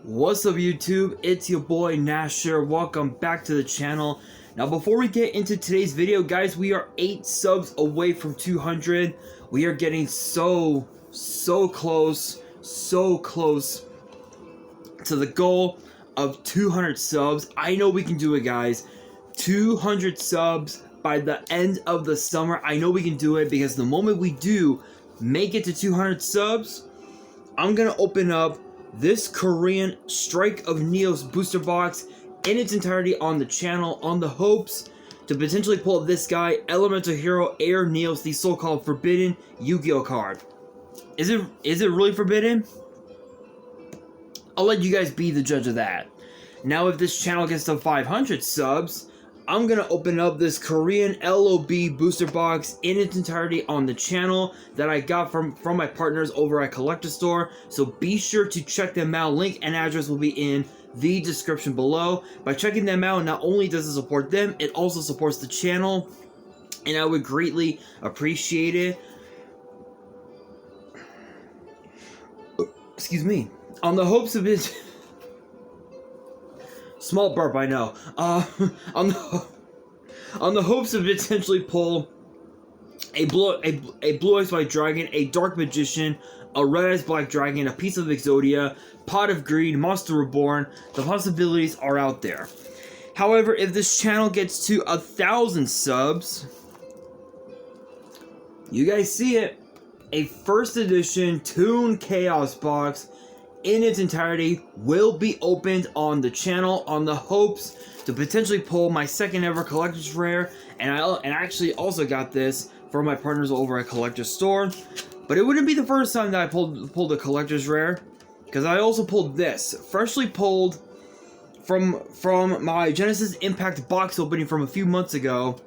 What's up YouTube, it's your boy Nasher. Welcome back to the channel. Now before we get into today's video guys, we are 8 subs away from 200. We are getting so close to the goal of 200 subs. I know we can do it guys. 200 subs by the end of the summer. I know we can do it because the moment we do make it to 200 subs, I'm gonna open up this Korean Strike of Neos booster box in its entirety on the channel, on the hopes to potentially pull this guy, Elemental Hero Air Neos, the so-called forbidden Yu-Gi-Oh card. Is it really forbidden? I'll let you guys be the judge of that. Now if this channel gets to 500 subs, I'm gonna open up this Korean LOB booster box in its entirety on the channel that I got from my partners over at Collector Store. So be sure to check them out. Link and address will be in the description below. By checking them out, not only does it support them, it also supports the channel, and I would greatly appreciate it. Excuse me. On the hopes of it. Small burp, I know. On the hopes of potentially pull a blue eyes white dragon, a dark magician, a red eyes black dragon, a piece of Exodia, pot of greed, monster reborn. The possibilities are out there. However, if this channel gets to 1,000 subs, you guys see it, a first edition Toon Chaos box in its entirety will be opened on the channel on the hopes to potentially pull my second ever collector's rare, and I actually also got this from my partners over at Collector Store. But it wouldn't be the first time that I pulled a collector's rare, because I also pulled this, freshly pulled from my Genesis Impact box opening from a few months ago.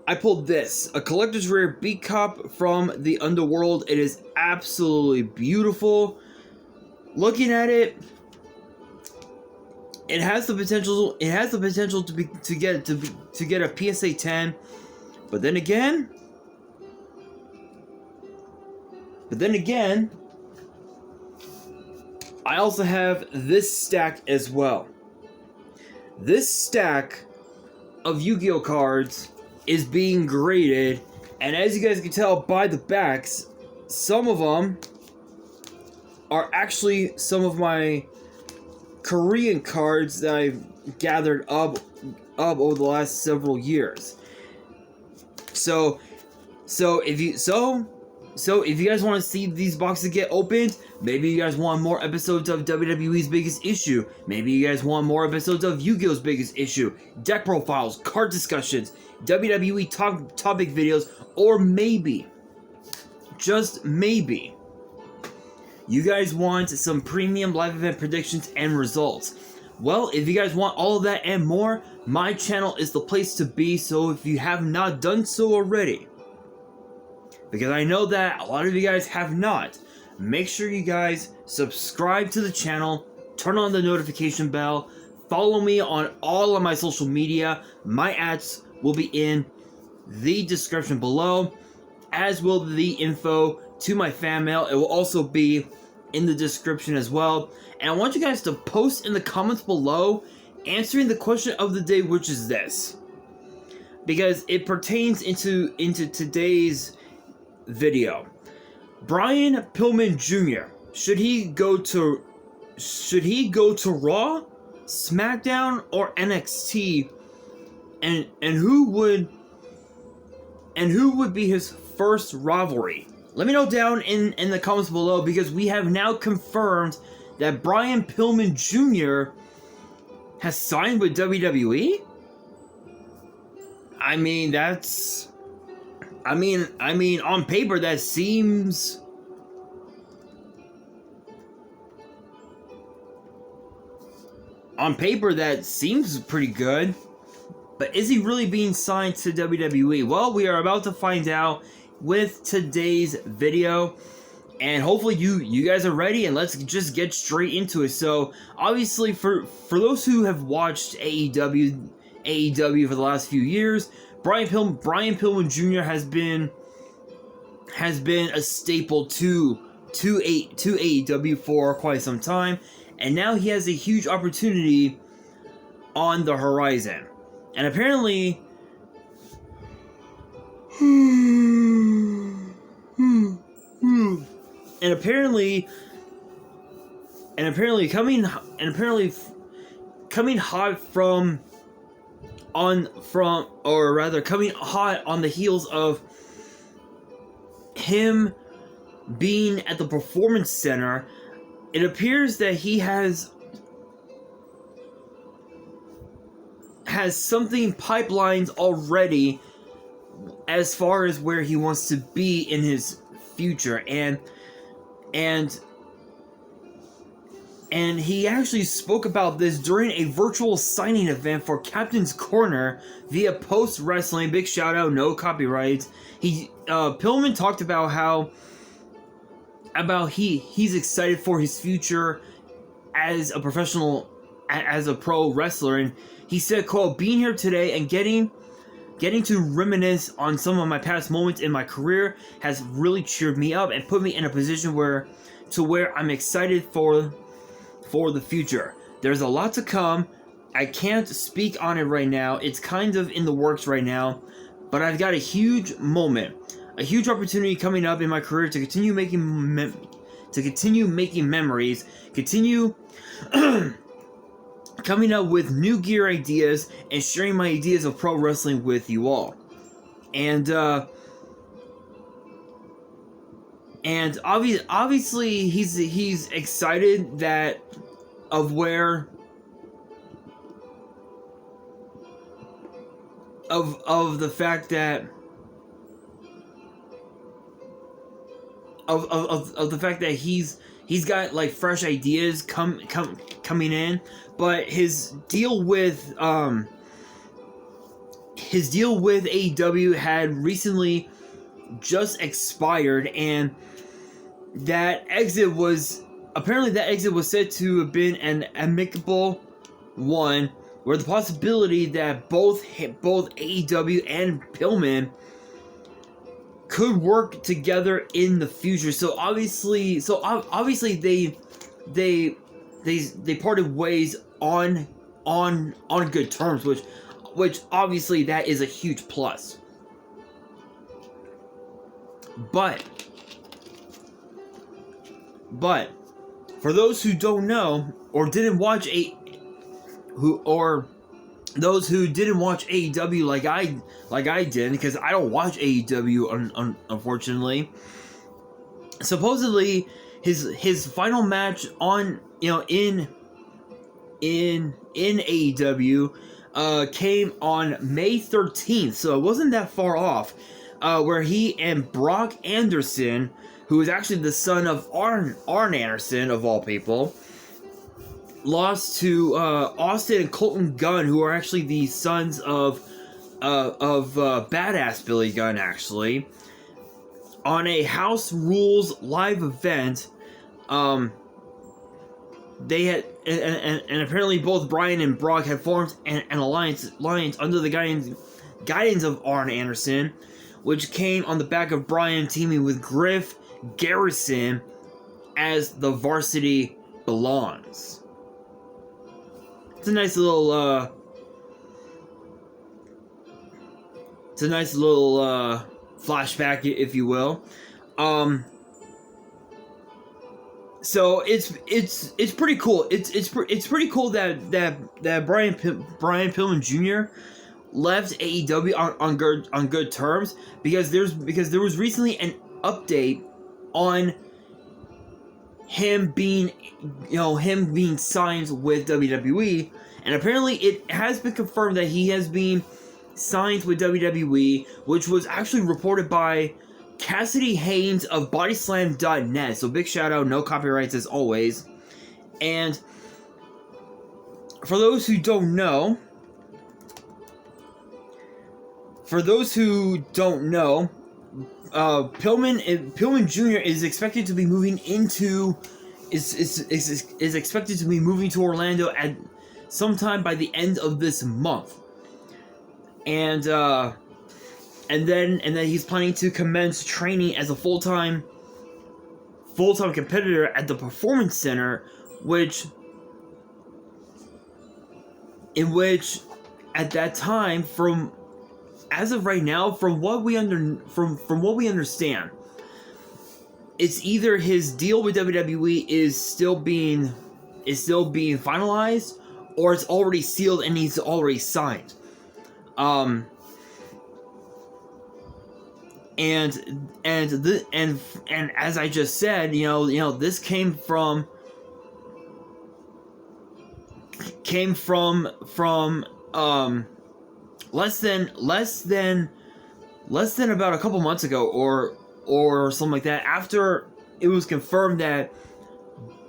I pulled this, a collector's rare Beat Cop from the Underworld. It is absolutely beautiful. Looking at it, it has the potential. It has the potential to get a PSA 10, but then again, I also have this stack as well. This stack of Yu-Gi-Oh cards is being graded, and as you guys can tell by the backs, some of them are actually some of my Korean cards that I've gathered up over the last several years. So if you guys want to see these boxes get opened, maybe you guys want more episodes of WWE's Biggest Issue, maybe you guys want more episodes of Yu-Gi-Oh's Biggest Issue, deck profiles, card discussions, WWE topic videos, or maybe, just maybe, you guys want some premium live event predictions and results. Well, if you guys want all of that and more, my channel is the place to be. So if you have not done so already, because I know that a lot of you guys have not, make sure you guys subscribe to the channel, turn on the notification bell, follow me on all of my social media. My ads will be in the description below, as will the info to my fan mail. It will also be in the description as well. And I want you guys to post in the comments below answering the question of the day, which is this, because it pertains into today's video. Brian Pillman Jr. should he go to Raw, SmackDown, or NXT, and who would be his first rivalry? Let me know down in the comments below, because we have now confirmed that Brian Pillman Jr. has signed with WWE. I mean, that's... I mean, on paper, that seems... On paper, that seems pretty good. But is he really being signed to WWE? Well, we are about to find out with today's video, and hopefully you guys are ready, and let's just get straight into it. So obviously for those who have watched AEW for the last few years, Brian Pillman Jr. has been a staple to AEW for quite some time, and now he has a huge opportunity on the horizon. And apparently, and apparently coming hot coming hot on the heels of him being at the Performance Center, it appears that he has something pipelines already as far as where he wants to be in his future, and he actually spoke about this during a virtual signing event for Captain's Corner via Post Wrestling. Big shout out, no copyrights. Pillman talked about he's excited for his future as a professional, as a pro wrestler, and he said, quote, "Being here today and getting to reminisce on some of my past moments in my career has really cheered me up and put me in a position where I'm excited for the future. There's a lot to come. I can't speak on it right now. It's kind of in the works right now, but I've got a huge moment, a huge opportunity coming up in my career to continue making memories, continue coming up with new gear ideas, and sharing my ideas of pro wrestling with you all." And obviously he's excited that of where of the fact that of the fact that he's got like fresh ideas coming in, but his deal with AEW had recently just expired, and that exit was said to have been an amicable one, where the possibility that both AEW and Pillman could work together in the future. So obviously they parted ways on good terms, which obviously that is a huge plus. But for those who don't know or didn't watch those who didn't watch AEW like I did, because I don't watch AEW unfortunately. Supposedly his final match on in AEW came on May 13th, so it wasn't that far off, where he and Brock Anderson, who is actually the son of Arn Anderson of all people, lost to Austin and Colton Gunn, who are actually the sons of Badass Billy Gunn, actually, on a House Rules live event. They had, and apparently both Bryan and Brock had formed an alliance under the guidance of Arn Anderson, which came on the back of Bryan teaming with Griff Garrison as the Varsity Belongs. It's a nice little flashback, if you will. So it's pretty cool. It's pretty cool that Brian Pillman Jr. left AEW on good terms, because there was recently an update on him being signed with WWE, and apparently it has been confirmed that he has been signed with WWE, which was actually reported by Cassidy Haynes of Bodyslam.net. So big shout out, no copyrights as always. And for those who don't know, Pillman Jr. is expected to be moving to Orlando at sometime by the end of this month, and then he's planning to commence training as a full-time competitor at the Performance Center, which in which at that time, as of right now, from what we understand, it's either his deal with WWE is still being finalized, or it's already sealed and he's already signed. And as I just said, this came from less than about a couple months ago, or something like that, after it was confirmed that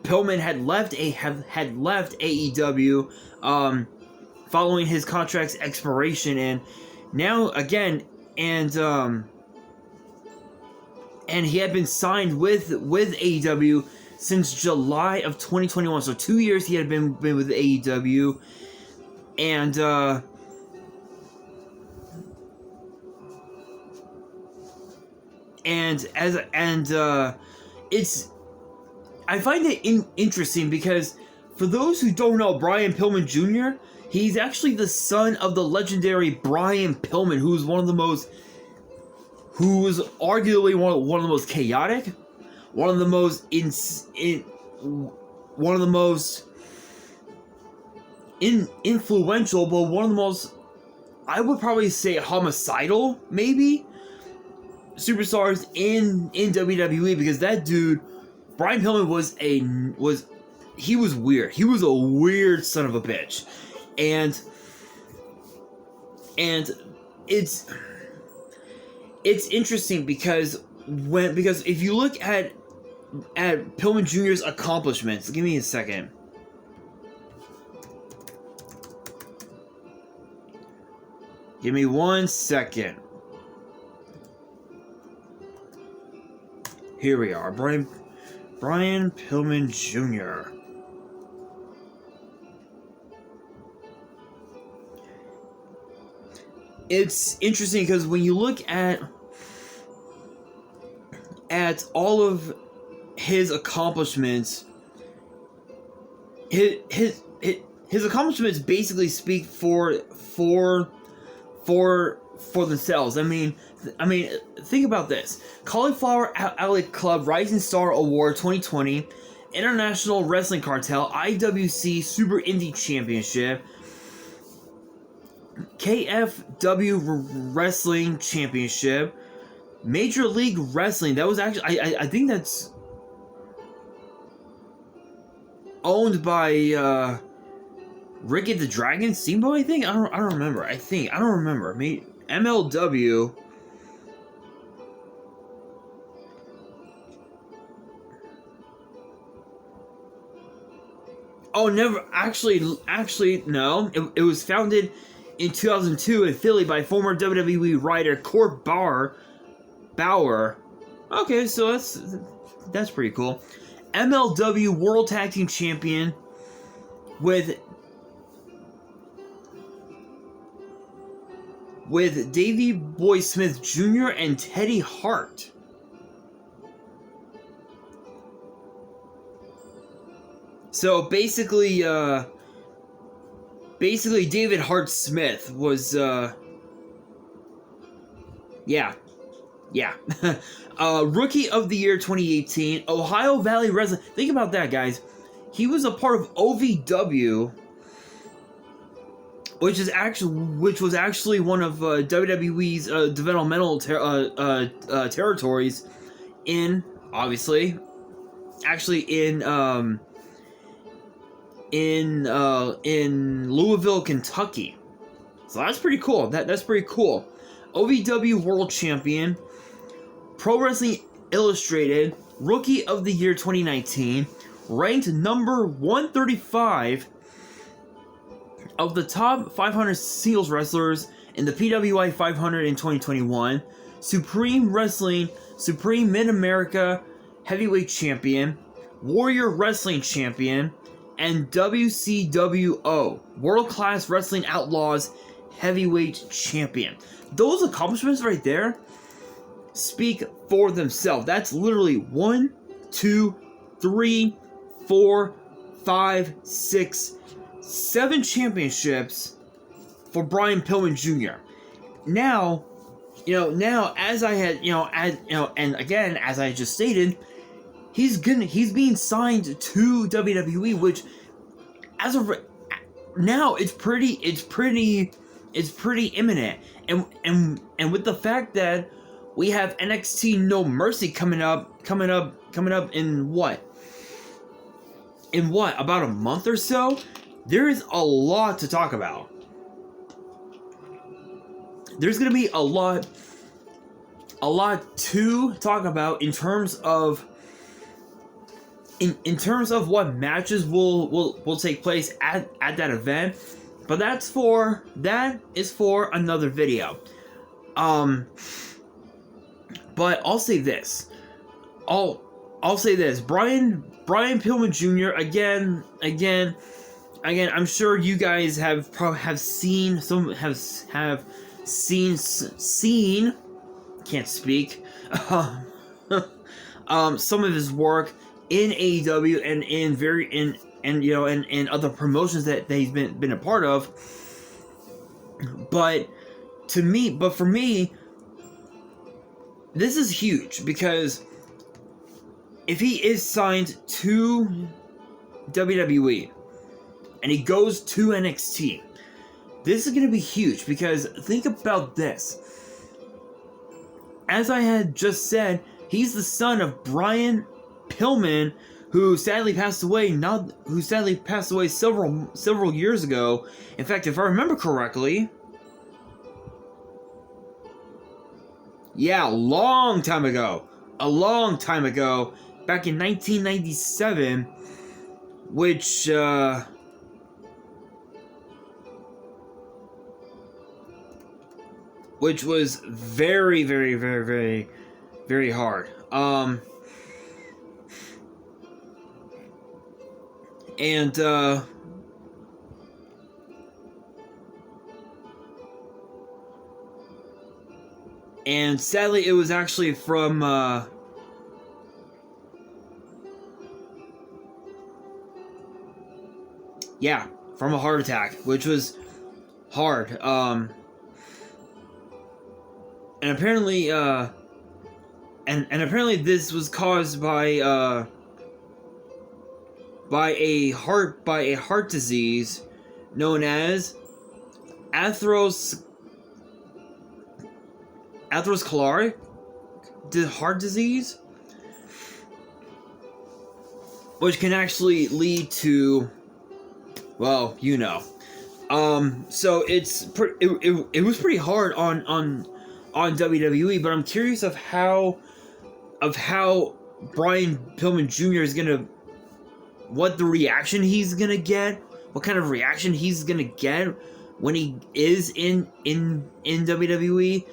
Pillman had left AEW following his contract's expiration, and now again, and he had been signed with AEW since July of 2021. So 2 years he had been with AEW, and it's, I find it interesting because, for those who don't know, Brian Pillman Jr., he's actually the son of the legendary Brian Pillman, who was arguably one of the most chaotic, one of the most influential, but one of the most, I would probably say, homicidal, maybe, superstars in WWE, because that dude, Brian Pillman, was weird. He was a weird son of a bitch. And it's interesting because if you look at Pillman Jr.'s accomplishments, give me a second. Give me 1 second. Here we are, Brian Pillman Jr. It's interesting because when you look at all of his accomplishments, his accomplishments basically speak for themselves. I mean, think about this: Cauliflower Alley Club Rising Star Award 2020, International Wrestling Cartel, IWC Super Indie Championship, KFW Wrestling Championship, Major League Wrestling. That was actually, I think that's owned by Ricky the Dragon Steamboat, I think. I don't remember. I don't remember. MLW. Oh, never. Actually, no. It was founded in 2002 in Philly by former WWE writer Court Bauer. Okay, so that's pretty cool. MLW World Tag Team Champion with Davey Boy Smith Jr. and Teddy Hart. So basically David Hart Smith was, yeah. Rookie of the Year 2018, Ohio Valley Wrestling. Think about that, guys. He was a part of OVW, which was actually one of WWE's developmental territories in Louisville, Kentucky. So that's pretty cool. That's pretty cool. OVW World Champion, Pro Wrestling Illustrated Rookie of the Year 2019, ranked number 135 of the top 500 singles wrestlers in the PWI 500 in 2021, Supreme Wrestling, Supreme Mid-America Heavyweight Champion, Warrior Wrestling Champion, and WCWO, World Class Wrestling Outlaws Heavyweight Champion. Those accomplishments right there speak for themselves. That's literally 1, 2, 3, 4, 5, 6, 7 championships for Brian Pillman Jr. Now, as I had, and again, as I just stated, he's being signed to WWE, which, as of now, it's pretty imminent, and with the fact that we have NXT No Mercy coming up in what? About a month or so? There is a lot to talk about. There's gonna be a lot to talk about in terms of what matches will take place at that event, but that is for another video. But I'll say this. I'll say this. Brian Pillman Jr. again. I'm sure you guys have seen can't speak. Some of his work in AEW and in other promotions that he's been a part of. But for me, this is huge, because if he is signed to WWE and he goes to NXT, this is going to be huge, because think about this. As I had just said, he's the son of Brian Pillman, who sadly passed away several years ago. In fact, if I remember correctly, yeah, a long time ago, back in 1997, which was very, very, very, very, very hard. And sadly, it was actually from from a heart attack, which was hard. And apparently, this was caused by a heart disease known as atherosclerotic heart disease, which can actually lead to, well, so it was pretty hard on WWE, but I'm curious of how Brian Pillman Jr. is gonna, what the reaction he's gonna get, what kind of reaction he's gonna get when he is in WWE.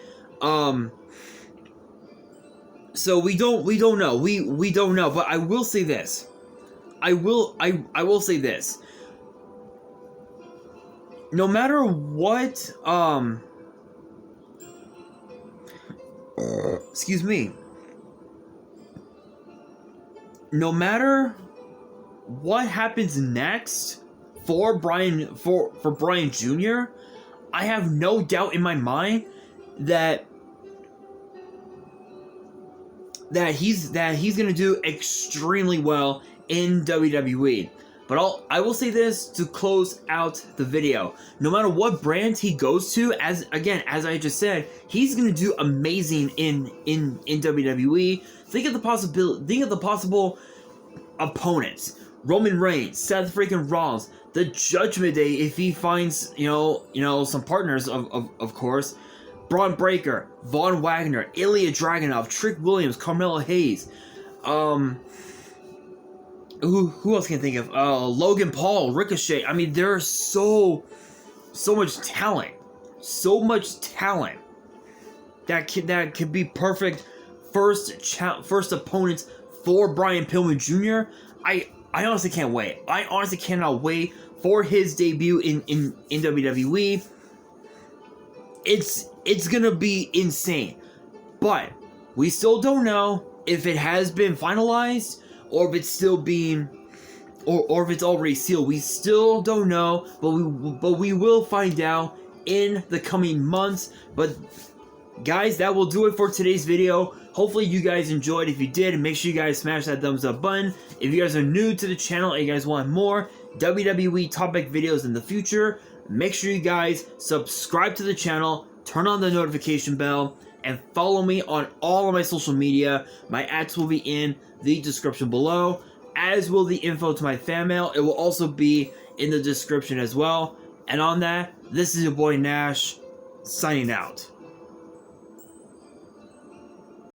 So we don't know. We don't know, but I will say this. I will say this. No matter what, excuse me. No matter what happens next for Brian Jr., I have no doubt in my mind that he's gonna do extremely well in WWE. But I will say this to close out the video. No matter what brand he goes to, as I just said, he's gonna do amazing in WWE. Think of the possible opponents: Roman Reigns, Seth freaking Rollins, the Judgment Day if he finds some partners of course, Braun Breaker, Von Wagner, Ilya Dragunov, Trick Williams, Carmelo Hayes, who else can I think of? Logan Paul, Ricochet. I mean, there's so much talent, that could be perfect first opponents for Brian Pillman Jr. I honestly can't wait. I honestly cannot wait for his debut in WWE. It's gonna be insane, but we still don't know if it has been finalized or if it's still being or if it's already sealed. We still don't know, but we will find out in the coming months. But guys, that will do it for today's video. Hopefully you guys enjoyed. If you did, make sure you guys smash that thumbs up button. If you guys are new to the channel and you guys want more WWE topic videos in the future, make sure you guys subscribe to the channel, turn on the notification bell, and follow me on all of my social media. My ads will be in the description below, as will the info to my fan mail. It will also be in the description as well. And on that, this is your boy Nash, signing out.